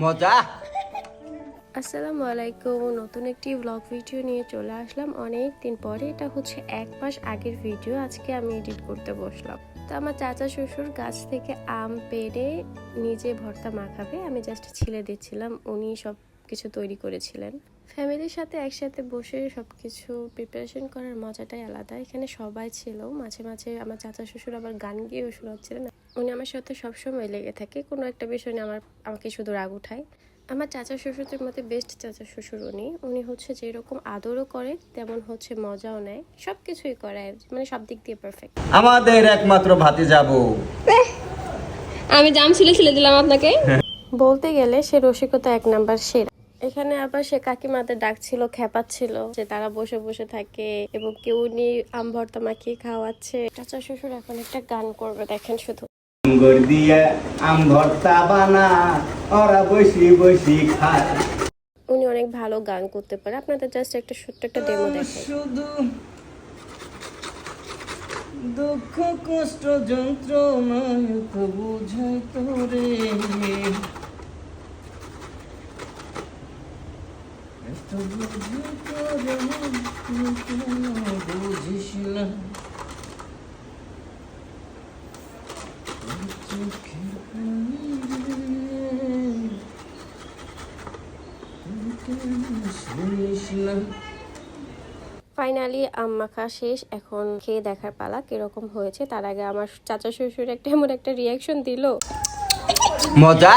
মজা। আসসালামু আলাইকুম, নতুন একটি ব্লগ ভিডিও নিয়ে চলে আসলাম অনেক দিন পরে। এটা হচ্ছে 1 মাস আগের ভিডিও, আজকে আমি এডিট করতে বসলাম। তো আমার চাচা শ্বশুর গাছ থেকে আম পেড়ে নিজে ভর্তা মাখাবে, আমি জাস্ট ছিলে দিচ্ছিলাম, উনি সব কিছু তৈরি করেছিলেন। ফ্যামিলির সাথে একসাথে বসে সবকিছু প্রিপারেশন করার মজাটাই আলাদা। এখানে সবাই ছিল, মাঝে মাঝে আমার চাচা শ্বশুর আবার গান গিয়েও শোনাচ্ছিলেন। উনি আমার সাথে সবসময় লেগে থাকে, কোনো একটা বিষয় নিয়ে আমাকে শুধু রাগ উঠায়। আমার চাচা শ্বশুরদের মধ্যে বেস্ট চাচা শ্বশুর উনি হচ্ছে যেরকম আদরও করে তেমন হচ্ছে মজাও নেয়, সবকিছুই করে, মানে সব দিক দিয়ে পারফেক্ট। আমাদের একমাত্র ভাতিজাবু। আমি জাম ছিলে দিলাম আপনাকে। বলতে গেলে সে রসিকতা 1 নাম্বার সেরা। এখানে আবার সে কাকিমাদের ডাকছিল, খেপাচ্ছিল যে তারা বসে বসে থাকে এবং কেউ উনি আম ভর্তা মাখিয়ে খাওয়াচ্ছে। চাচা শ্বশুর এখন একটা গান করবে, দেখেন শুধু। দিয়া আম ভর্তা বানা, ওরা বসি বসি খায়। উনি অনেক ভালো গান করতে পারে, আপনাদের জাস্ট একটা ছোট্ট একটা ডেমো দেখাই। শুধু দুঃখ কষ্ট যন্ত্রণা তো বুঝাই তোরে, এত বুঝাই তোরে বুঝিস না। চোখের পানি শুনিস না। ফাইনালি আম মাখা শেষ, এখন খেয়ে দেখার পালা কিরকম হয়েছে। তার আগে আমার চাচা শ্বশুর এমন একটা রিয়াকশন দিল, মজা।